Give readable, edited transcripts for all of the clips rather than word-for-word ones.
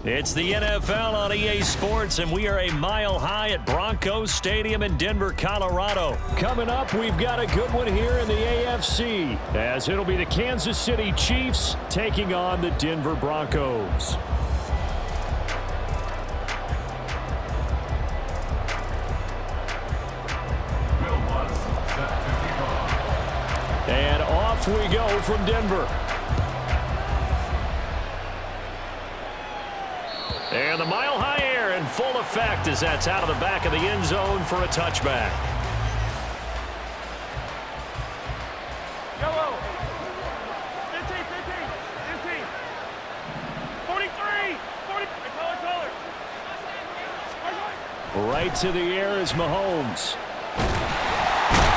It's the NFL on EA Sports, and we are a mile high at Broncos Stadium in Denver, Colorado. Coming up, we've got a good one here in the AFC, as it'll be the Kansas City Chiefs taking on the Denver Broncos. And off we go from Denver. And the mile-high air in full effect as that's out of the back of the end zone for a touchback. Yellow. 15, 15, 15. 43. 40. Taller. Right to the air is Mahomes.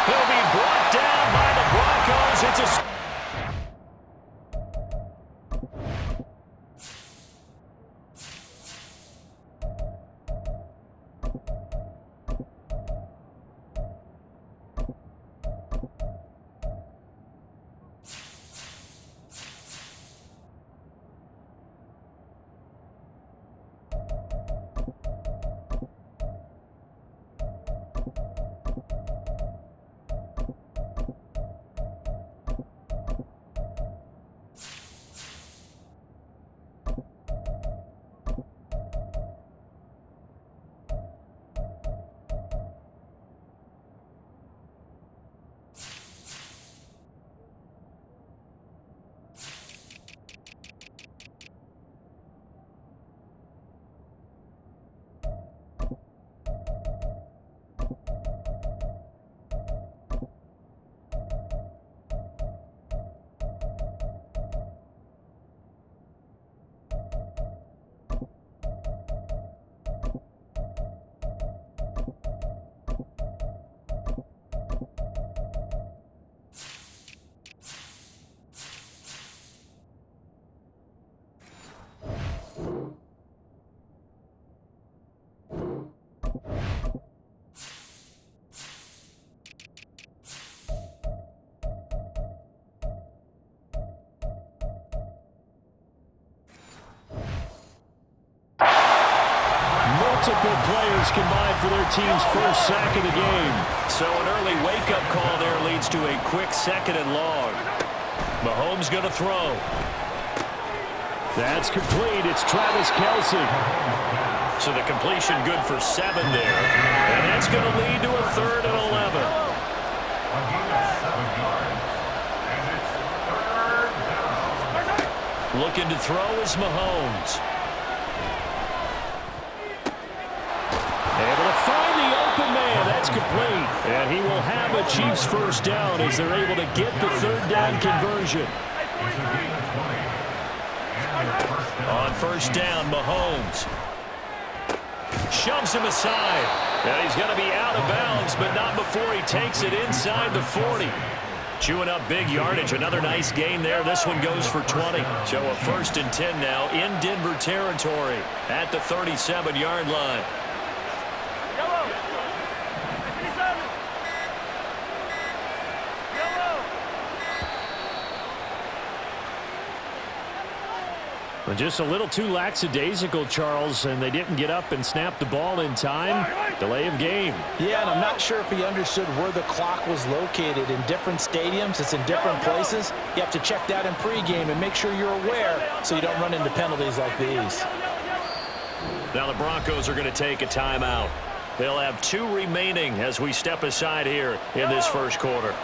He'll be brought down by the Broncos. It's a... Multiple players combined for their team's first sack of the game. So an early wake-up call there leads to a quick second and long. Mahomes going to throw. That's complete. It's Travis Kelce. So the completion good for 7 there. And that's going to lead to a 3rd and 11. Looking to throw is Mahomes. Able to find the open man. That's complete. And he will have a Chiefs first down as they're able to get the 3rd down conversion. On first down, Mahomes shoves him aside. And he's going to be out of bounds, but not before he takes it inside the 40. Chewing up big yardage. Another nice gain there. This one goes for 20. So a 1st and 10 now in Denver territory at the 37-yard line. Just a little too lackadaisical, Charles, and they didn't get up and snap the ball in time. Delay of game. Yeah, and I'm not sure if he understood where the clock was located. In different stadiums, it's in different places. You have to check that in pregame and make sure you're aware so you don't run into penalties like these. Now the Broncos are going to take a timeout. They'll have 2 remaining as we step aside here in this first quarter.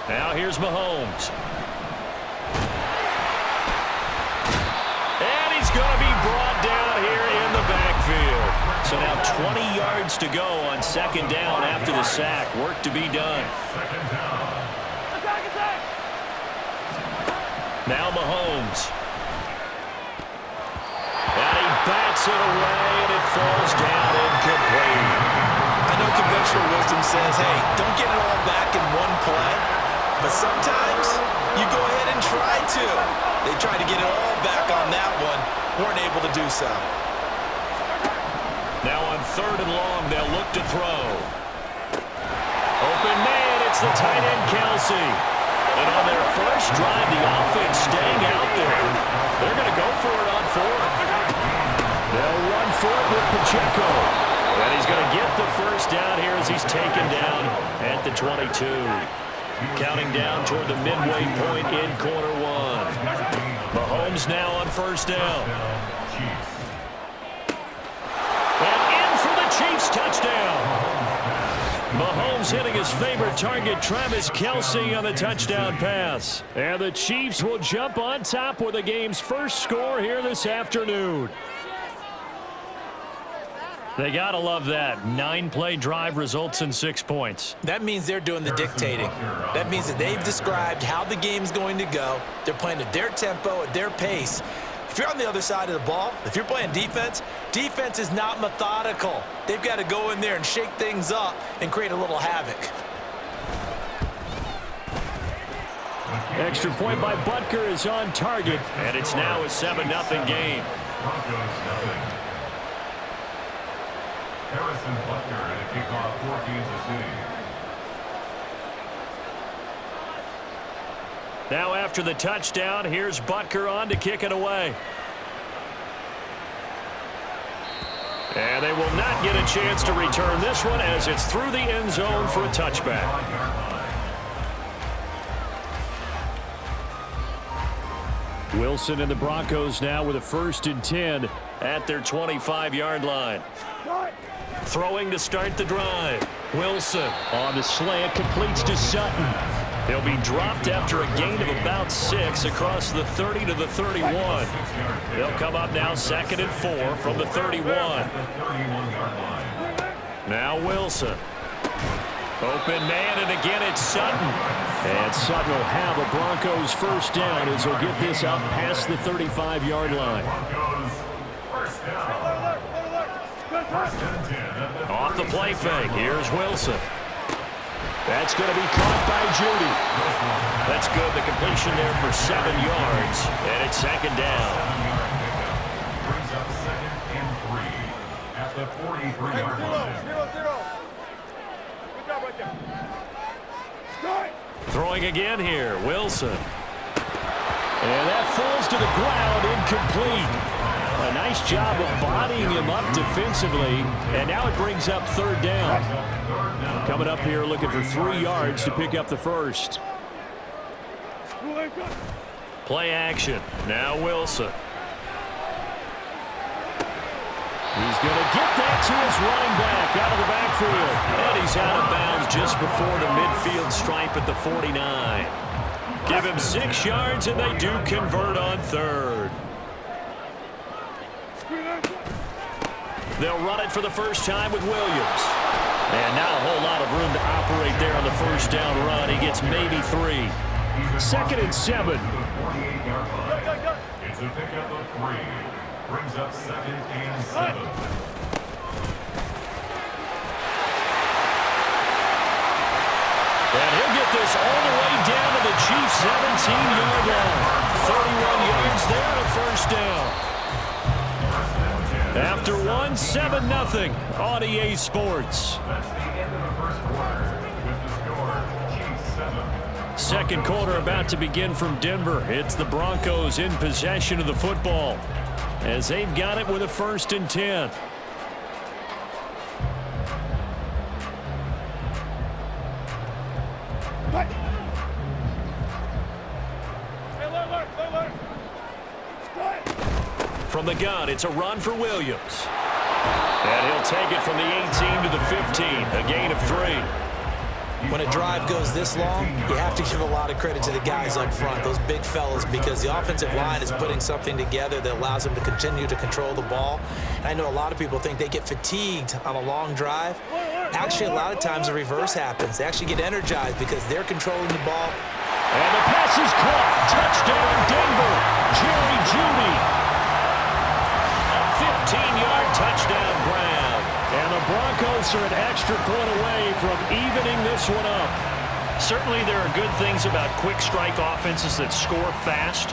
Now here's Mahomes. And he's going to be brought down here in the backfield. So now 20 yards to go on 2nd down after the sack. Work to be done. Now Mahomes. And he bats it away, and it falls down incomplete. I know conventional wisdom says, hey, don't get it all back in one play. But sometimes you go ahead and try to. They tried to get it all back on that one. Weren't able to do so. Now on third and long. They'll look to throw. Open man, it's the tight end, Kelsey. And on their first drive, the offense staying out there. They're going to go for it on fourth. They'll run for it with Pacheco. And he's going to get the first down here as he's taken down at the 22. Counting down toward the midway point in quarter one. Mahomes now on first down. And in for the Chiefs touchdown. Mahomes hitting his favorite target, Travis Kelce, on the touchdown pass. And the Chiefs will jump on top with the game's first score here this afternoon. They got to love that. 9-play drive results in 6 points. That means they're doing the dictating. That means that they've described how the game's going to go. They're playing at their tempo, at their pace. If you're on the other side of the ball, if you're playing defense, defense is not methodical. They've got to go in there and shake things up and create a little havoc. Extra point by Butker is on target, and it's now a 7-0 game. Harrison Butker and a kickoff for Kansas City. Now after the touchdown, here's Butker on to kick it away. And they will not get a chance to return this one as it's through the end zone for a touchback. Wilson and the Broncos now with a 1st and 10 at their 25-yard line. Throwing to start the drive. Wilson on the slant, completes to Sutton. He'll be dropped after a gain of about 6 across the 30 to the 31. They'll come up now 2nd and 4 from the 31. Now Wilson. Open man, and again it's Sutton. And Sutton will have a Broncos first down as he'll get this up past the 35-yard line. Off the play fake, here's Wilson. That's going to be caught by Judy. That's good, the completion there for 7 yards, and it's 2nd down. Brings up 2nd and 3 at the 43-yard line. 0-0. Good job right there. Throwing again here, Wilson. And that falls to the ground, incomplete. A nice job of bodying him up defensively, and now it brings up 3rd down. Coming up here looking for 3 yards to pick up the first. Play action. Now Wilson. He's going to get that to his running back out of the backfield. And he's out of bounds just before the midfield stripe at the 49. Give him 6 yards, and they do convert on 3rd. They'll run it for the first time with Williams. And not a whole lot of room to operate there on the first down run. He gets maybe 3. 2nd and 7. It's a pickup of 3. Brings up 2nd and 7. And he'll get this all the way down to the Chiefs' 17-yard line. 31 yards there and a first down. After 1, 7-0 on EA Sports. That's the end of the first quarter with the score, Chiefs 7. Second quarter about to begin from Denver. It's the Broncos in possession of the football as they've got it with a 1st and 10. From the gun, it's a run for Williams. And he'll take it from the 18 to the 15, a gain of 3. When a drive goes this long, you have to give a lot of credit to the guys up front, those big fellas, because the offensive line is putting something together that allows them to continue to control the ball. And I know a lot of people think they get fatigued on a long drive. Actually, a lot of times the reverse happens. They actually get energized because they're controlling the ball. And the pass is caught. Touchdown, Denver. Jerry Jeudy. A 15-yard touchdown grab. And the Broncos are an extra point away from evening this one up. Certainly there are good things about quick strike offenses that score fast.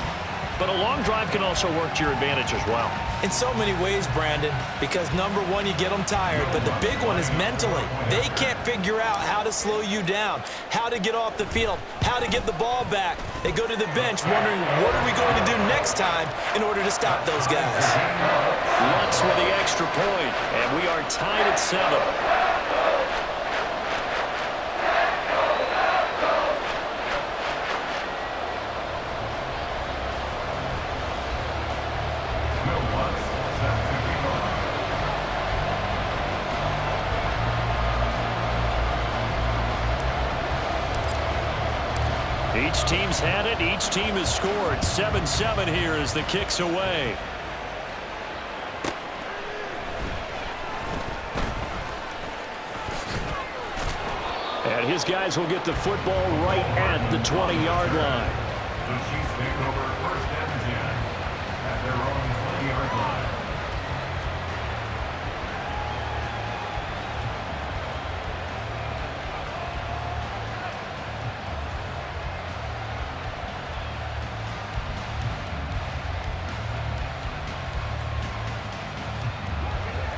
but a long drive can also work to your advantage as well. In so many ways, Brandon, because number one, you get them tired, but the big one is mentally. They can't figure out how to slow you down, how to get off the field, how to get the ball back. They go to the bench wondering, what are we going to do next time in order to stop those guys? Lutz with the extra point, and we are tied at 7. Each team's had it. Each team has scored. 7-7 here as the kick's away. And his guys will get the football right at the 20-yard line. The Chiefs take over 1st and 10 at their own 20-yard line.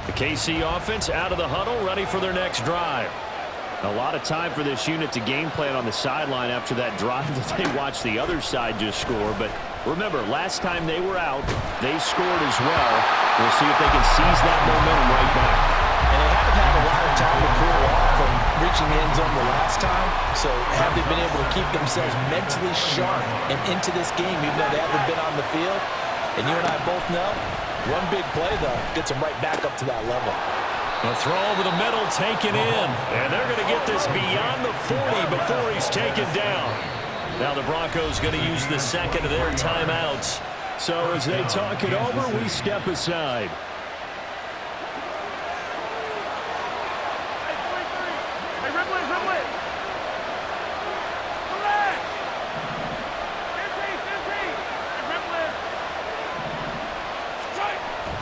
The KC offense out of the huddle, ready for their next drive. A lot of time for this unit to game plan on the sideline after that drive that they watched the other side just score. But remember, last time they were out, they scored as well. We'll see if they can seize that momentum right back. And they haven't had a lot of time to cool off from reaching the end zone the last time. So have they been able to keep themselves mentally sharp and into this game, even though they haven't been on the field? And you and I both know, one big play, though, gets them right back up to that level. A throw over the middle taken in. And they're going to get this beyond the 40 before he's taken down. Now the Broncos going to use the second of their timeouts. So as they talk it over, we step aside.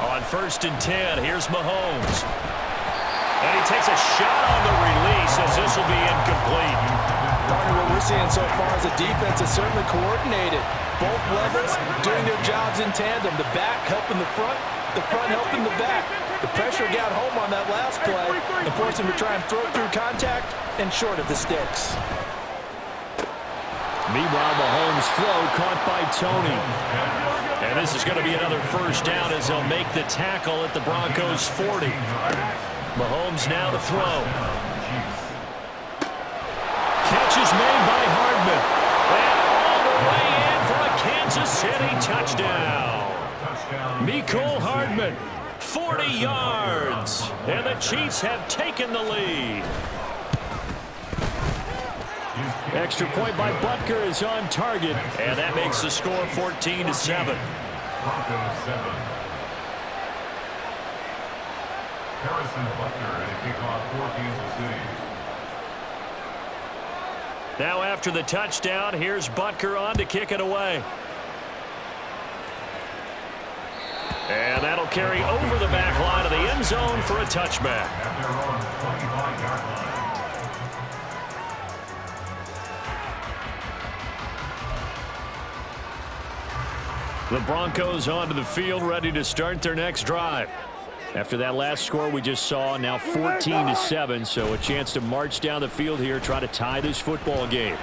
On 1st and 10, here's Mahomes. And he takes a shot on the release as this will be incomplete. Partner, what we're seeing so far is the defense is certainly coordinated. Both levels doing their jobs in tandem. The back helping the front helping the back. The pressure got home on that last play and forced him to try and throw through contact and short of the sticks. Meanwhile, Mahomes' throw caught by Tony. And this is going to be another first down as they'll make the tackle at the Broncos' 40. Mahomes now to throw. Catch is made by Hardman. And all the way in for a Kansas City touchdown. Mecole Hardman, 40 yards. And the Chiefs have taken the lead. Extra point by Butker is on target, and that makes the score 14-7. Broncos 7. Harrison Butker to kick off for Kansas City. Now after the touchdown, here's Butker on to kick it away. And that'll carry over the back line of the end zone for a touchback. At their own 25-yard line. The Broncos onto the field, ready to start their next drive. After that last score we just saw, now 14-7, so a chance to march down the field here, try to tie this football game.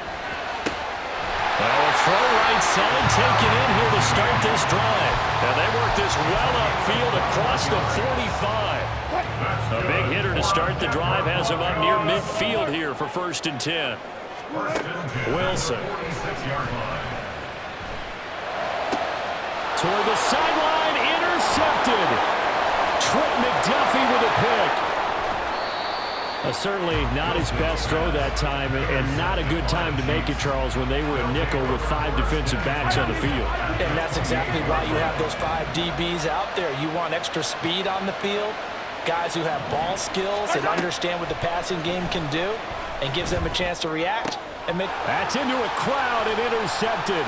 Well, a throw right side taken in here to start this drive. And they work this well upfield across the 45. A big hitter to start the drive, has him up near midfield here for 1st and 10. Wilson. 46-yard line. Toward the sideline, intercepted. Trent McDuffie with a pick. Certainly not his best throw that time, and not a good time to make it, Charles, when they were a nickel with 5 defensive backs on the field. And that's exactly why you have those 5 DBs out there. You want extra speed on the field, guys who have ball skills and understand what the passing game can do, and gives them a chance to react. And make. That's into a crowd and intercepted.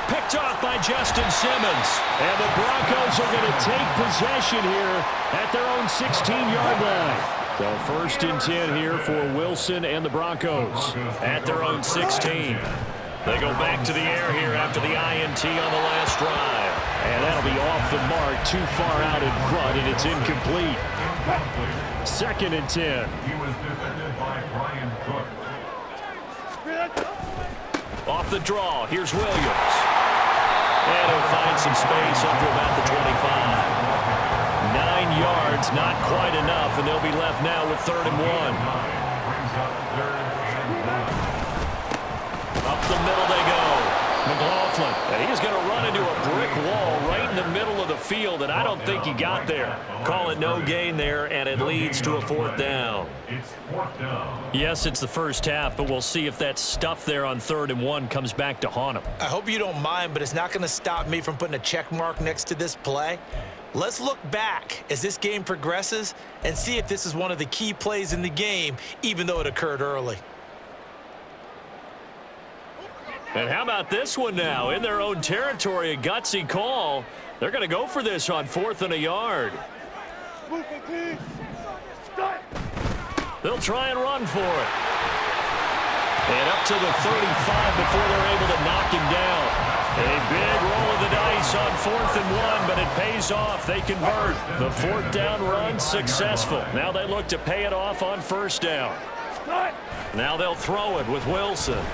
Picked off by Justin Simmons. And the Broncos are going to take possession here at their own 16-yard line. So 1st and 10 here for Wilson and the Broncos at their own 16. They go back to the air here after the INT on the last drive. And that'll be off the mark, too far out in front, and it's incomplete. 2nd and 10. He was defended by Brian Cook. Off the draw, here's Williams. And he'll find some space up to about the 25. 9 yards, not quite enough, and they'll be left now with 3rd and 1. Brings up 3rd and 1. Up the middle they go. McLaughlin, and he's going to run into a brick wall right in the middle of the field, and I don't think he got there. Call it no gain there, and it leads to a 4th down. It's 4th down. Yes, it's the first half, but we'll see if that stuff there on 3rd and 1 comes back to haunt him. I hope you don't mind, but it's not going to stop me from putting a check mark next to this play. Let's look back as this game progresses and see if this is one of the key plays in the game, even though it occurred early. And how about this one now? In their own territory, a gutsy call. They're going to go for this on 4th and a yard. They'll try and run for it. And up to the 35 before they're able to knock him down. A big roll of the dice on 4th and 1, but it pays off. They convert. The 4th down run successful. Now they look to pay it off on 1st down. Now they'll throw it with Wilson.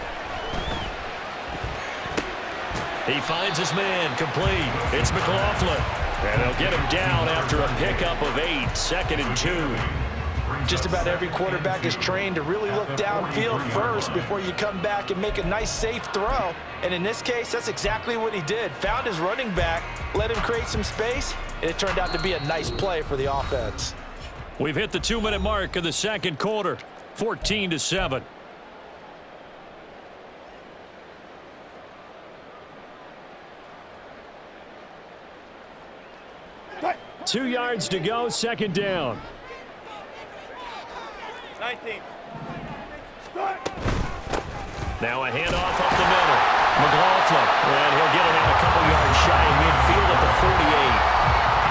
He finds his man complete. It's McLaughlin. And they'll get him down after a pickup of 8. 2nd and 2. Just about every quarterback is trained to really look downfield first before you come back and make a nice, safe throw. And in this case, that's exactly what he did. Found his running back, let him create some space, and it turned out to be a nice play for the offense. We've hit the 2-minute mark of the 2nd quarter. 14-7. Two yards to go, 2nd down. 19. Now a handoff up the middle. McLaughlin, and he'll get it out a couple yards shy of midfield at the 48.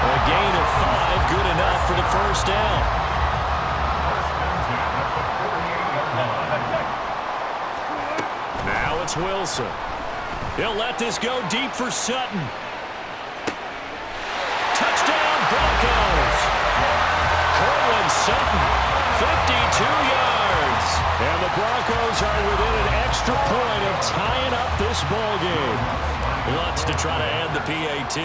A gain of 5, good enough for the 1st down. Now it's Wilson. He'll let this go deep for Sutton. Touchdown, Broncos. Cortland Sutton, 52 yards. And the Broncos are within an extra point of tying up this ball game. Lutz to try to add the PAT.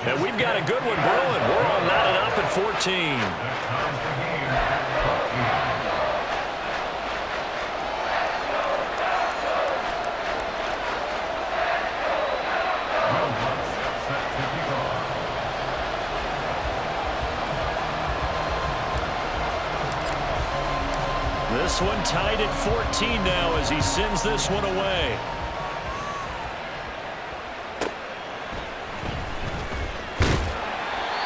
And we've got a good one brewing. We're all knotted up at 14. This one tied at 14 now as he sends this one away.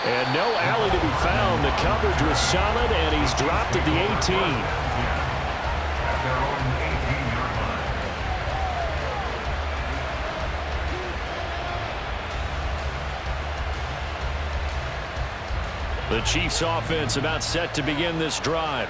And no alley to be found. The coverage was solid, and he's dropped at the 18. At their own 18-yard line. The Chiefs offense about set to begin this drive.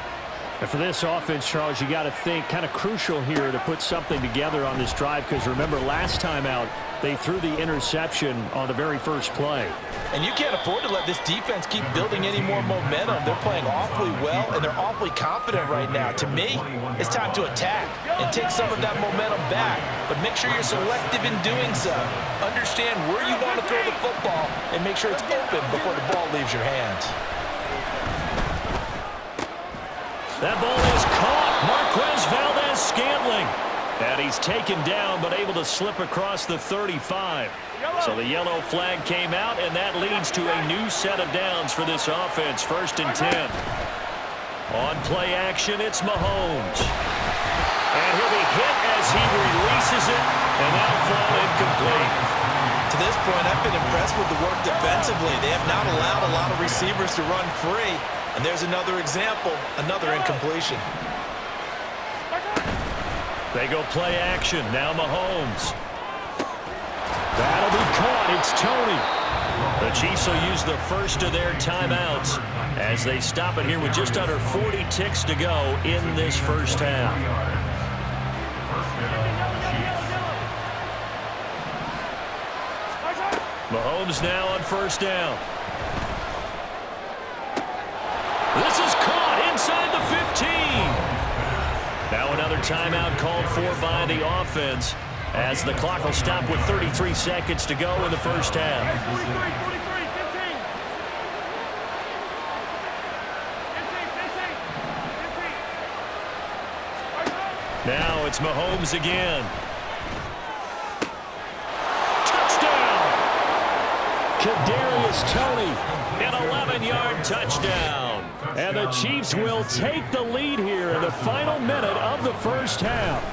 And for this offense, Charles, you got to think kind of crucial here to put something together on this drive, because remember last time out they threw the interception on the very first play. And you can't afford to let this defense keep building any more momentum. They're playing awfully well, and they're awfully confident right now. To me, it's time to attack and take some of that momentum back. But make sure you're selective in doing so. Understand where you want to throw the football and make sure it's open before the ball leaves your hands. That ball is caught. Marquez Valdez-Scantling. And he's taken down, but able to slip across the 35. So the yellow flag came out, and that leads to a new set of downs for this offense. 1st and 10. On play action, it's Mahomes. And he'll be hit as he releases it, and that'll fall incomplete. To this point, I've been impressed with the work defensively. They have not allowed a lot of receivers to run free. And there's another example, another incompletion. They go play action. Now Mahomes. That'll be caught. It's Tony. The Chiefs will use the first of their timeouts as they stop it here with just under 40 ticks to go in this first half. Mahomes now on first down. This is caught inside the 15. Now another timeout called for by the offense as the clock will stop with 33 seconds to go in the first half. 43, 15. Now it's Mahomes again. Touchdown! Kadarius Toney. An 11-yard touchdown. And the Chiefs will take the lead here in the final minute of the first half.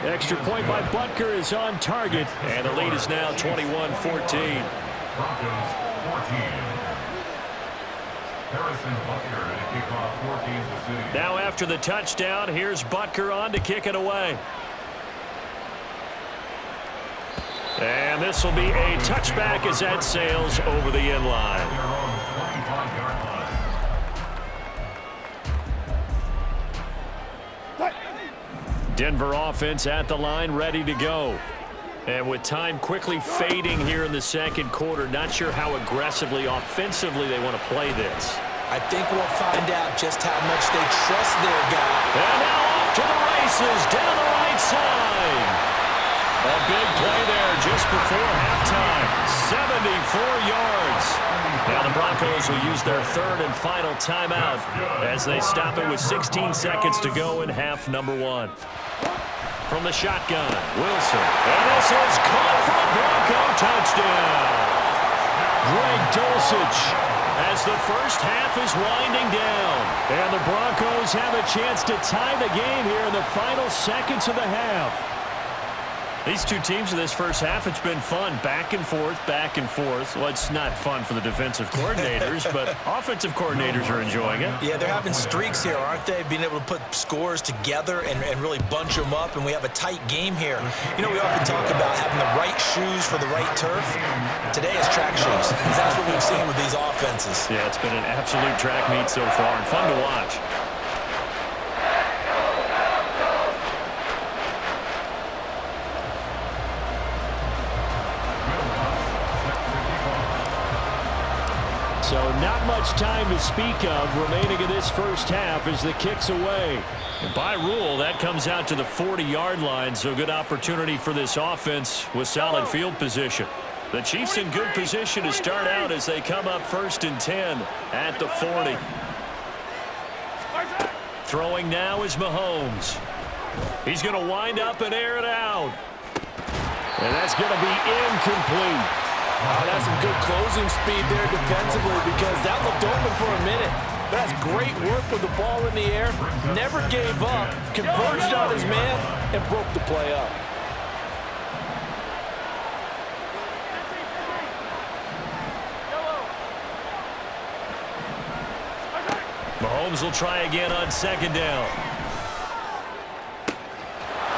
Extra point by Butker is on target. And the lead is now 21-14. Broncos 14. Now after the touchdown, here's Butker on to kick it away. And this will be a touchback as that sails over the end line. Denver offense at the line, ready to go. And with time quickly fading here in the second quarter, not sure how aggressively, offensively they want to play this. I think we'll find out just how much they trust their guy. And now off to the races down the right side. A big play there just before halftime. 74 yards. Now the Broncos will use their third and final timeout as they stop it with 16 seconds to go in half number one. From the shotgun, Wilson. And this is caught for a Bronco touchdown. Greg Dulcich. As the first half is winding down. And the Broncos have a chance to tie the game here in the final seconds of the half. These two teams in this first half, it's been fun. Back and forth, back and forth. Well, it's not fun for the defensive coordinators, but offensive coordinators are enjoying it. Yeah, they're having streaks here, aren't they? Being able to put scores together and really bunch them up, and we have a tight game here. You know, we often talk about having the right shoes for the right turf. Today is track shoes. That's what we've seen with these offenses. Yeah, it's been an absolute track meet so far and fun to watch. So not much time to speak of remaining in this first half as the kick's away. And by rule, that comes out to the 40-yard line, so good opportunity for this offense with solid field position. The Chiefs in good position to start out as they come up 1st and 10 at the 40. Throwing now is Mahomes. He's going to wind up and air it out. And that's going to be incomplete. Oh, that's some good closing speed there defensively because that looked open for a minute. That's great work with the ball in the air. Never gave up, converged on his man, and broke the play up. Mahomes will try again on second down.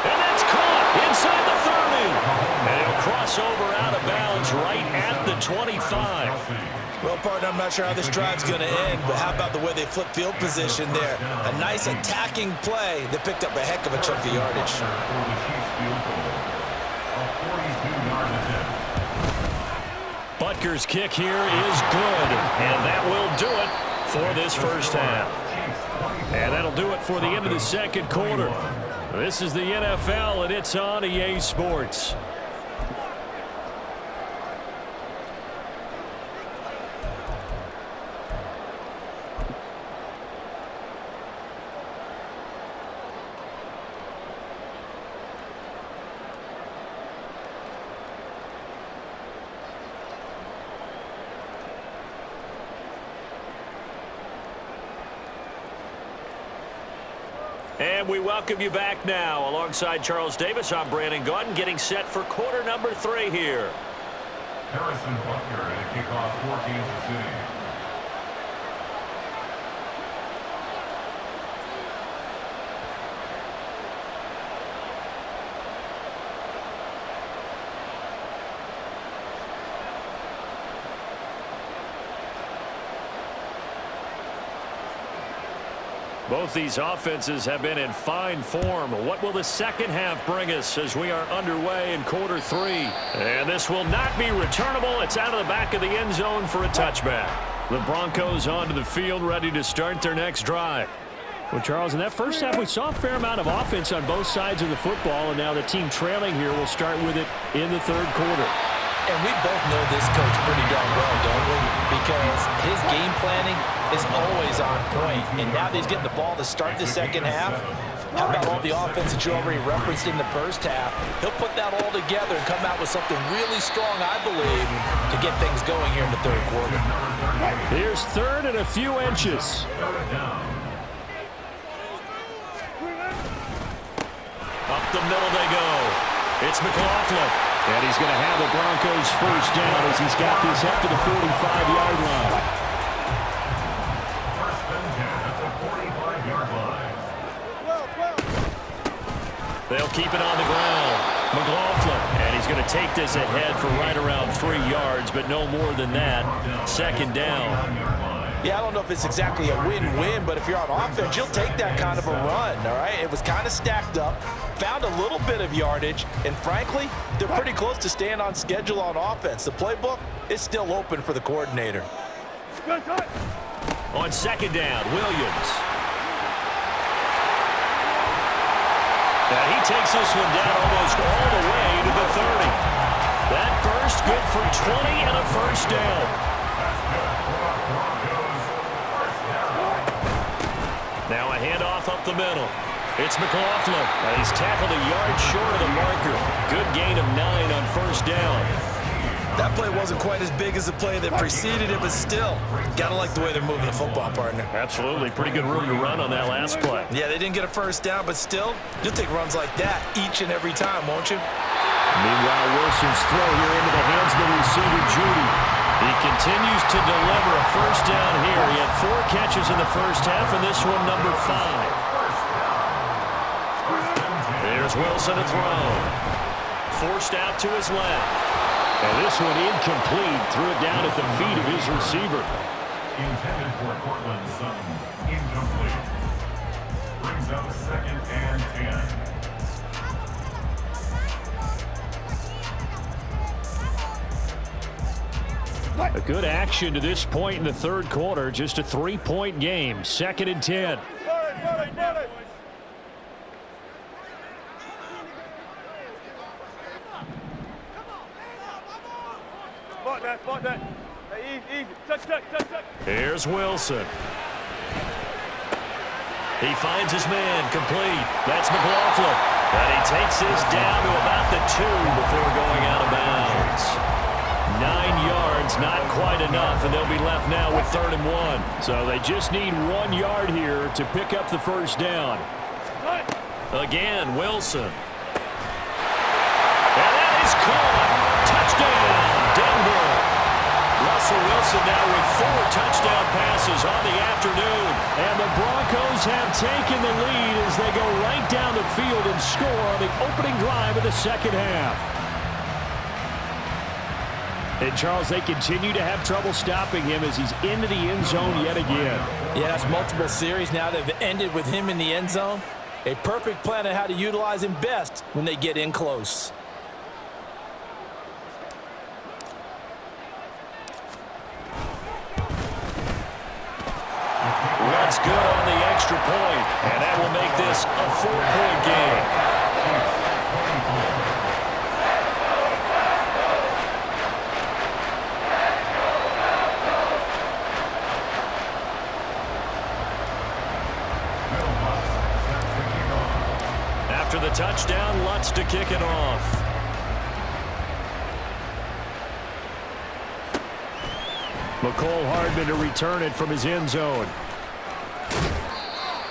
And that's caught inside the 30. And he'll cross over out of bounds right at the 25. Well, partner, I'm not sure how this drive's going to end, but how about the way they flip field position there? A nice attacking play that picked up a heck of a chunk of yardage. Butker's kick here is good, and that will do it for this first half. And that'll do it for the end of the second quarter. This is the NFL, and it's on EA Sports. And we welcome you back now. Alongside Charles Davis, I'm Brandon Gaudin, getting set for quarter number 3 here. Harrison Butker at a kickoff for Kansas City. Both these offenses have been in fine form. What will the second half bring us as we are underway in quarter 3? And this will not be returnable. It's out of the back of the end zone for a touchback. The Broncos onto the field, ready to start their next drive. Well, Charles, in that first half, we saw a fair amount of offense on both sides of the football, and now the team trailing here will start with it in the third quarter. And we both know this coach pretty darn well, don't we? Because his game planning is always on point. And now that he's getting the ball to start the second half, how about all the offense that you already referenced in the first half? He'll put that all together and come out with something really strong, I believe, to get things going here in the third quarter. Here's third and a few inches. Up the middle they go. It's McLaughlin. And he's going to have the Broncos first down as he's got this up to the 45-yard line. First and 10 at the 45-yard line. They'll keep it on the ground. McLaughlin. And he's going to take this ahead for right around 3 yards, but no more than that. Second down. Yeah, I don't know if it's exactly a win-win, but if you're on offense, you'll take that kind of a run, all right? It was kind of stacked up, found a little bit of yardage, and frankly, they're pretty close to staying on schedule on offense. The playbook is still open for the coordinator. On second down, Williams. And he takes this one down almost all the way to the 30. That burst good for 20 and a first down. Now a handoff up the middle. It's McLaughlin. And he's tackled a yard short of the marker. Good gain of 9 on first down. That play wasn't quite as big as the play that preceded it, but still, gotta like the way they're moving the football, partner. Absolutely. Pretty good room to run on that last play. Yeah, they didn't get a first down, but still, you'll take runs like that each and every time, won't you? Meanwhile, Wilson's throw here into the hands of the receiver, Judy. He continues to deliver a first down here. He had 4 catches in the first half, and this one number 5. There's Wilson to throw. Forced out to his left. And this one incomplete. Threw it down at the feet of his receiver. Intended for Cortland Sutton. Incomplete. Brings up second and 10. A good action to this point in the third quarter. Just a 3-point game. Second and 10. Spot that. Hey, easy. Touch. Here's Wilson. He finds his man complete. That's McLaughlin. And he takes this down to about the 2 before going out of bounds. 9 yards, not quite enough, and they'll be left now with 3rd and 1. So they just need 1 yard here to pick up the first down. Again, Wilson. And that is caught. Touchdown, Denver. Russell Wilson now with 4 touchdown passes on the afternoon. And the Broncos have taken the lead as they go right down the field and score on the opening drive of the second half. And, Charles, they continue to have trouble stopping him as he's into the end zone yet again. Yeah, that's multiple series now that have ended with him in the end zone. A perfect plan on how to utilize him best when they get in close. That's good on the extra point, and that will make this a 4-point game. After the touchdown, Lutz to kick it off. McCole Hardman to return it from his end zone.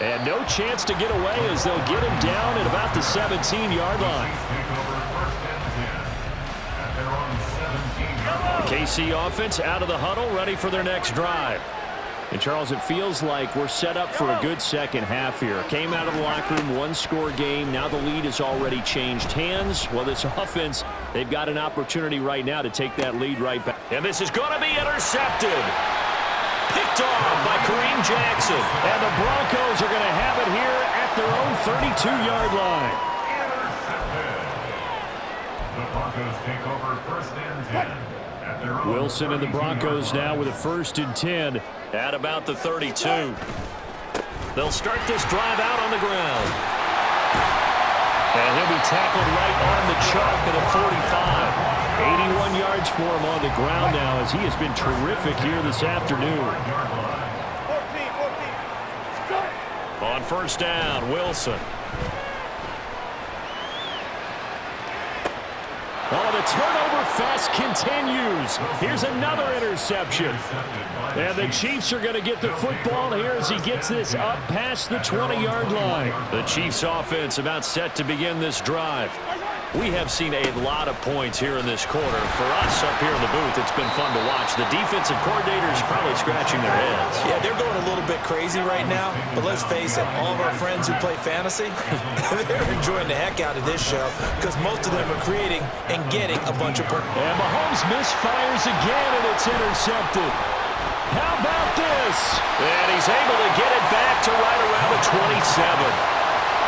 And no chance to get away as they'll get him down at about the 17-yard line. KC offense out of the huddle, ready for their next drive. And, Charles, it feels like we're set up for a good second half here. Came out of the locker room, 1-score game. Now the lead has already changed hands. Well, this offense, they've got an opportunity right now to take that lead right back. And this is going to be intercepted. Picked off by Kareem Jackson. And the Broncos are going to have it here at their own 32-yard line. The Broncos take over first and 10 at their own. Wilson and the Broncos now with a 1st and 10. At about the 32. They'll start this drive out on the ground. And he'll be tackled right on the chalk at a 45. 81 yards for him on the ground now as he has been terrific here this afternoon. 14. On first down, Wilson. Oh, the turnover fest continues. Here's another interception. And the Chiefs are going to get the football here as he gets this up past the 20-yard line. The Chiefs offense about set to begin this drive. We have seen a lot of points here in this quarter. For us up here in the booth, it's been fun to watch. The defensive coordinators probably scratching their heads. Yeah, they're going a little bit crazy right now, but let's face it, all of our friends who play fantasy, they're enjoying the heck out of this show because most of them are creating and getting a bunch of points. And Mahomes misfires again, and it's intercepted. How about this? And he's able to get it back to right around the 27.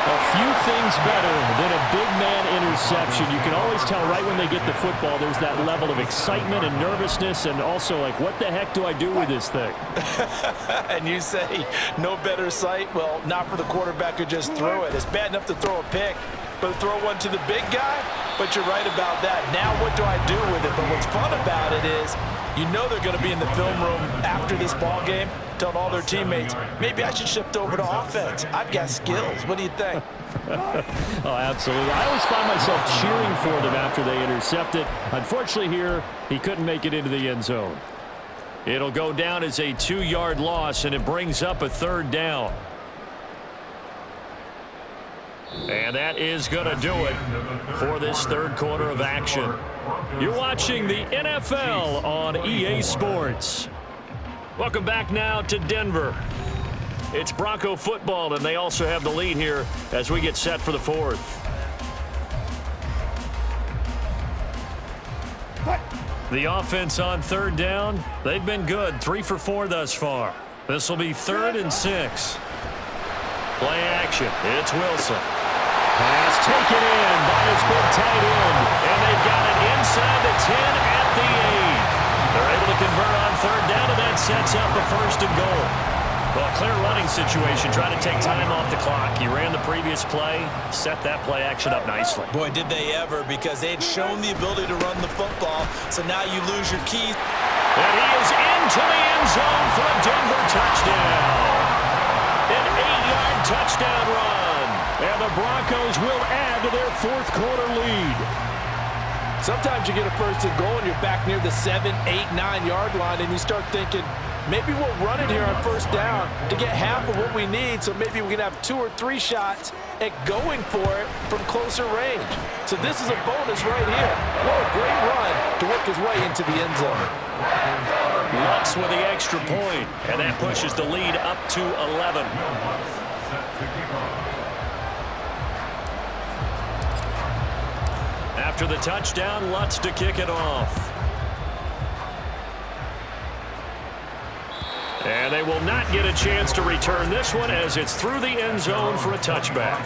A few things better than a big man interception. You can always tell right when they get the football, there's that level of excitement and nervousness and also like, what the heck do I do with this thing? And you say, no better sight? Well, not for the quarterback who just threw it. It's bad enough to throw a pick, but throw one to the big guy? But you're right about that. Now what do I do with it? But what's fun about it is, you know they're going to be in the film room after this ball game, telling all their teammates, maybe I should shift over to offense. I've got skills. What do you think? Oh, absolutely. I always find myself cheering for them after they intercept it. Unfortunately here, he couldn't make it into the end zone. It'll go down as a 2-yard loss, and it brings up a 3rd down. And that is going to do it for this 3rd quarter of action. You're watching the NFL on EA Sports. Welcome back now to Denver. It's Bronco football, and they also have the lead here as we get set for the 4th. The offense on 3rd down, they've been good. 3 for 4 thus far. This will be 3rd and 6. Play action. It's Wilson. Pass taken in by his big tight end. And they've got it inside the 10 at the 8. They're able to convert on 3rd down, and that sets up a 1st and goal. Well, a clear running situation, trying to take time off the clock. He ran the previous play, set that play action up nicely. Boy, did they ever, because they had shown the ability to run the football, so now you lose your keys. And he is into the end zone for a Denver touchdown. An 8-yard touchdown run. And the Broncos will add to their 4th quarter lead. Sometimes you get a 1st and goal and you're back near the 7, 8, 9-yard line, and you start thinking, maybe we'll run it here on 1st down to get half of what we need, so maybe we can have 2 or 3 shots at going for it from closer range. So this is a bonus right here. What a great run to work his way into the end zone. Lutz with the extra point, and that pushes the lead up to 11. After the touchdown, Lutz to kick it off. And they will not get a chance to return this one as it's through the end zone for a touchback.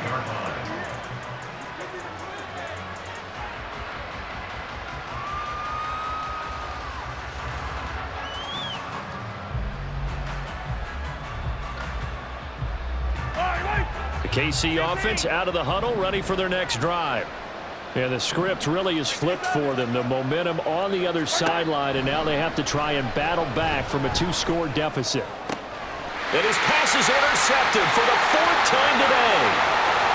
The KC offense out of the huddle, ready for their next drive. Yeah, the script really is flipped for them. The momentum on the other sideline, and now they have to try and battle back from a 2-score deficit. And his pass is intercepted for the 4th time today.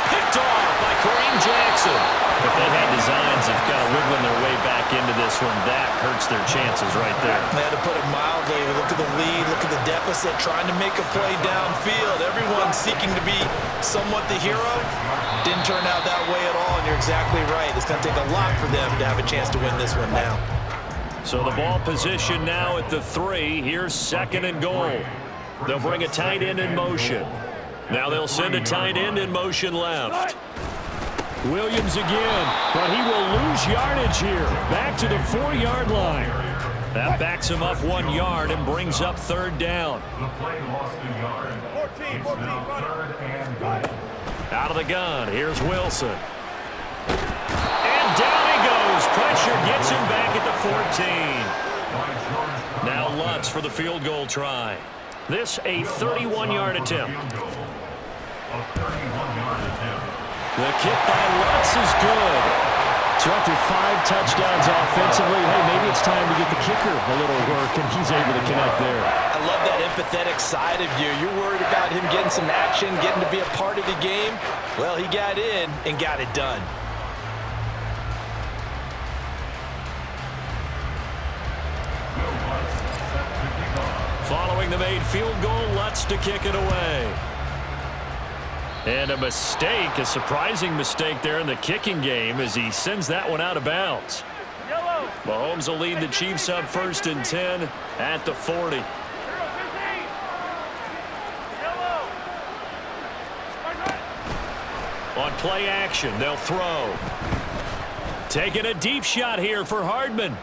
Picked off by Kareem Jackson. If they had designs of kind of wiggling their way back into this one, that hurts their chances right there. They had to put it mildly. Look at the lead, look at the deficit, trying to make a play downfield. Everyone seeking to be somewhat the hero. Didn't turn out that way at all, and you're exactly right. It's going to take a lot for them to have a chance to win this one now. So the ball position now at the 3. Here's 2nd and goal. They'll bring a tight end in motion. Now they'll send a tight end in motion left. Williams again, but he will lose yardage here. Back to the 4-yard line. That backs him up 1 yard and brings up third down. The play lost a yard. 14, It's now third and goal. Out of the gun, here's Wilson. And down he goes. Pressure gets him back at the 14. Now Lutz for the field goal try. This a 31-yard attempt. A 31-yard attempt. The kick by Lutz is good. So after 5 touchdowns offensively, hey, maybe it's time to get the kicker a little work, and he's able to connect there. I love that empathetic side of you. You're worried about him getting some action, getting to be a part of the game. Well, he got in and got it done. Following the made field goal, Lutz to kick it away. And a mistake, a surprising mistake there in the kicking game as he sends that one out of bounds. Mahomes will lead the Chiefs up 1st and 10 at the 40. On play action, they'll throw. Taking a deep shot here for Hardman.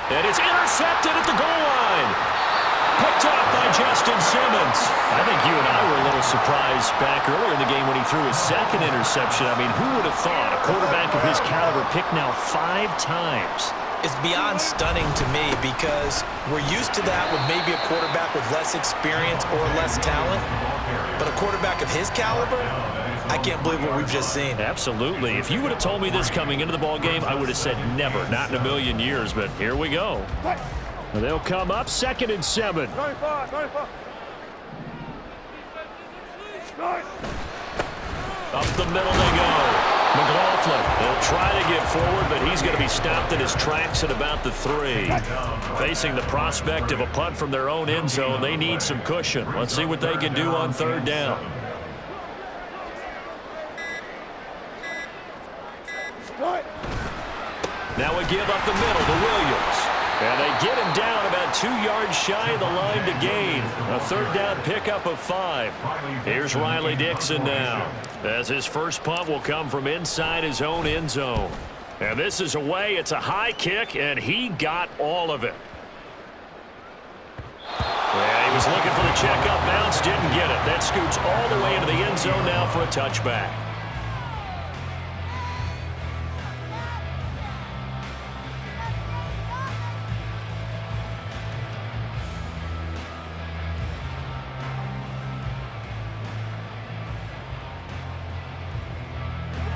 And it's intercepted at the goal line. Picked off by Justin Simmons. I think you and I were a little surprised back earlier in the game when he threw his second interception. I mean, who would have thought a quarterback of his caliber picked now 5 times? It's beyond stunning to me because we're used to that with maybe a quarterback with less experience or less talent. But a quarterback of his caliber, I can't believe what we've just seen. Absolutely. If you would have told me this coming into the ball game, I would have said never, not in a million years. But here we go. They'll come up 2nd and 7. Up the middle they go. McLaughlin, they'll try to get forward, but he's going to be stopped in his tracks at about the 3. Facing the prospect of a punt from their own end zone, they need some cushion. Let's see what they can do on 3rd down. Now we give up the middle to Williams. And they get him down about 2 yards shy of the line to gain. A 3rd down pickup of 5. Here's Riley Dixon now, as his first punt will come from inside his own end zone. And this is away. It's a high kick, and he got all of it. Yeah, he was looking for the check up bounce, didn't get it. That scoots all the way into the end zone now for a touchback.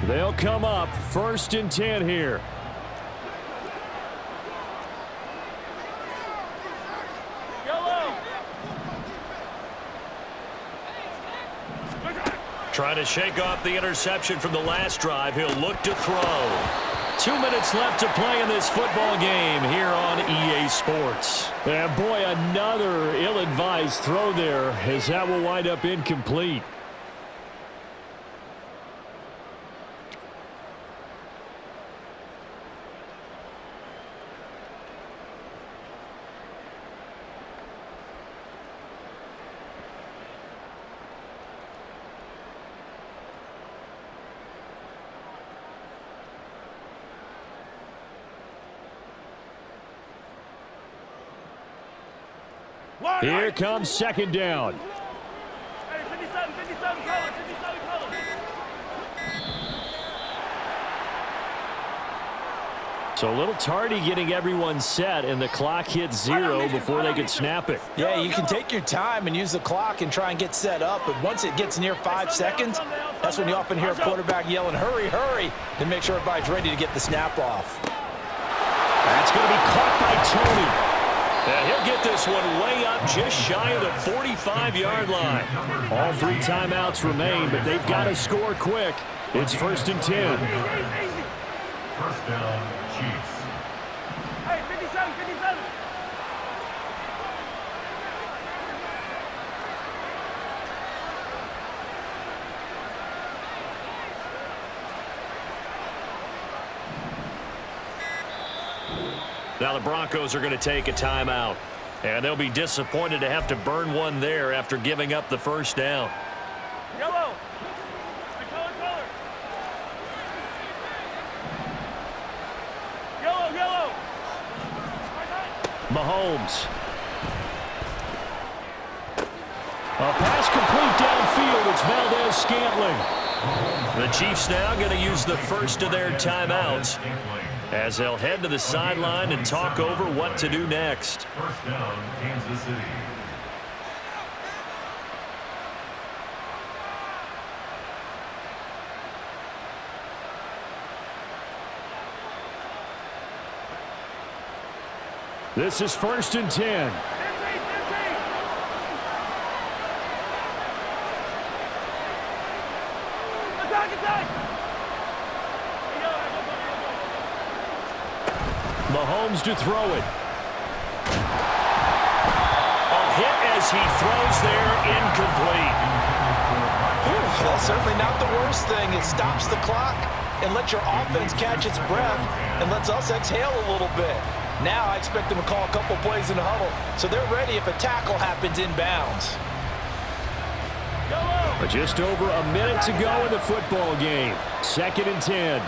They'll come up 1st and 10 here. Trying to shake off the interception from the last drive. He'll look to throw. 2 minutes left to play in this football game here on EA Sports. And boy, another ill-advised throw there, as that will wind up incomplete. Here comes 2nd down. So a little tardy getting everyone set, and the clock hits 0 before they could snap it. Yeah, you can take your time and use the clock and try and get set up, but once it gets near 5 seconds, that's when you often hear a quarterback yelling, hurry, hurry, to make sure everybody's ready to get the snap off. That's going to be caught by Tony. And he'll get this one way up just shy of the 45-yard line. All 3 timeouts remain, but they've got to score quick. It's 1st and 10. 1st down, Chiefs. Hey, 57, 57. Now the Broncos are going to take a timeout. And they'll be disappointed to have to burn one there after giving up the 1st down. Yellow. Yellow. Mahomes. A pass complete downfield. It's Valdez-Scantling. The Chiefs now going to use the first of their timeouts as they'll head to the sideline and talk over what to do next. First down, Kansas City. This is 1st and 10. Mahomes to throw it. A hit as he throws there, incomplete. Well, certainly not the worst thing. It stops the clock and lets your offense catch its breath and lets us exhale a little bit. Now I expect them to call a couple plays in the huddle, so they're ready if a tackle happens inbounds. But just over a minute to go in the football game. 2nd and 10.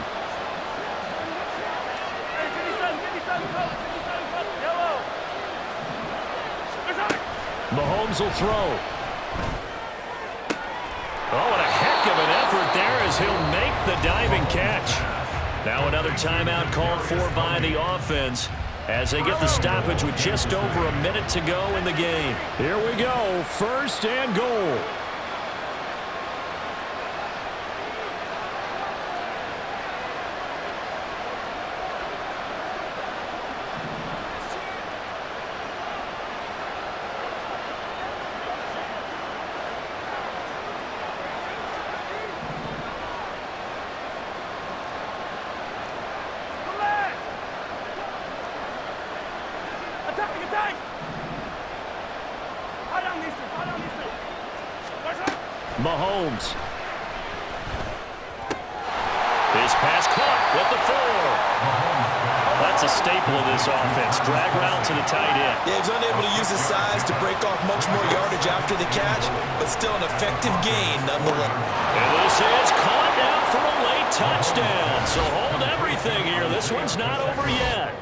Mahomes will throw. Oh, and a heck of an effort there as he'll make the diving catch. Now another timeout called for by the offense as they get the stoppage with just over a minute to go in the game. Here we go, 1st and goal. Mahomes. His pass caught with the 4. That's a staple of this offense. Drag route to the tight end. Yeah, he's unable to use his size to break off much more yardage after the catch, but still an effective gain nonetheless. And this is caught now for a late touchdown. So hold everything here. This one's not over yet.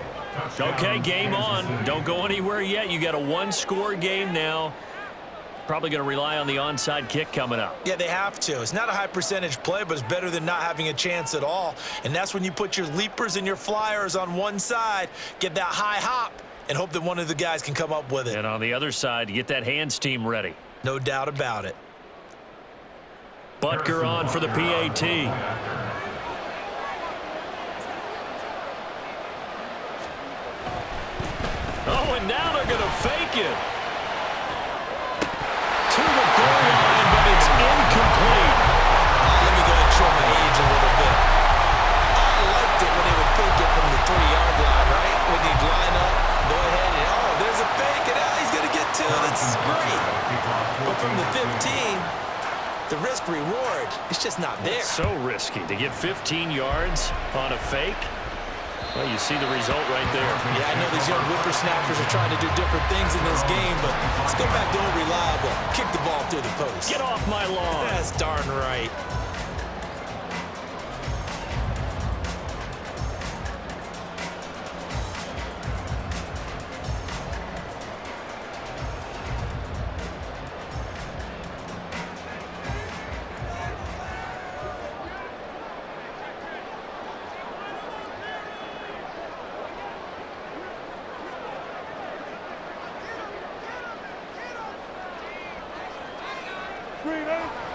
Okay, game on. Don't go anywhere yet. You got a one-score game now. Probably going to rely on the onside kick coming up. Yeah, they have to. It's not a high percentage play, but it's better than not having a chance at all. And that's when you put your leapers and your flyers on one side, get that high hop, and hope that one of the guys can come up with it. And on the other side, get that hands team ready. No doubt about it. Butker on for the PAT. Oh, and now they're going to fake it. To the goal line, but it's incomplete. Let me go ahead and show my age a little bit. I liked it when they would fake it from the 3-yard line, right? When they'd line up, go ahead and, oh, there's a fake, and he's going to get 2. That's great. But from the 15, the risk-reward, it's just not there. It's so risky to get 15 yards on a fake. Well, you see the result right there. Yeah, I know these young whippersnappers are trying to do different things in this game, but let's go back to old reliable. Kick the ball through the post. Get off my lawn. That's darn right.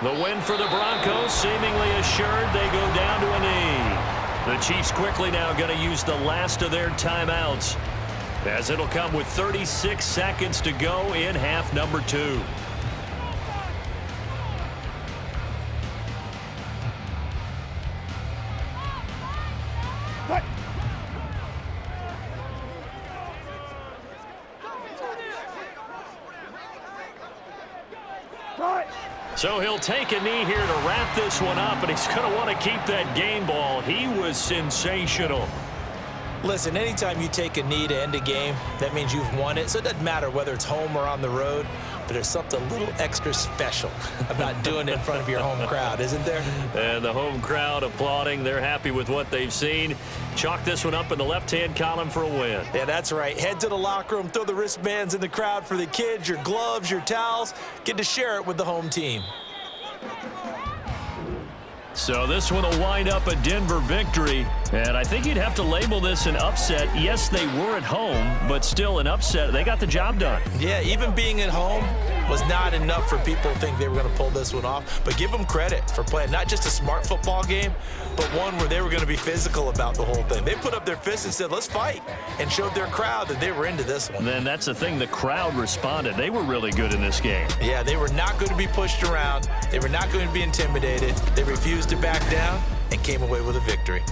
The win for the Broncos, seemingly assured they go down to a knee. The Chiefs quickly now going to use the last of their timeouts, as it'll come with 36 seconds to go in half number 2. So he'll take a knee here to wrap this one up, and he's going to want to keep that game ball. He was sensational. Listen, anytime you take a knee to end a game, that means you've won it. So it doesn't matter whether it's home or on the road. but there's something a little extra special about doing it in front of your home crowd, isn't there? And the home crowd applauding. They're happy with what they've seen. Chalk this one up in the left-hand column for a win. Yeah, that's right. Head to the locker room, throw the wristbands in the crowd for the kids, your gloves, your towels. Get to share it with the home team. So this one will wind up a Denver victory, and I think you'd have to label this an upset. Yes, they were at home, but still an upset. They got the job done. Yeah, even being at home was not enough for people to think they were going to pull this one off, but give them credit for playing not just a smart football game, but one where they were going to be physical about the whole thing. They put up their fists and said, let's fight, and showed their crowd that they were into this one. And then that's the thing, the crowd responded. They were really good in this game. Yeah, they were not going to be pushed around. They were not going to be intimidated. They refused to back down and came away with a victory.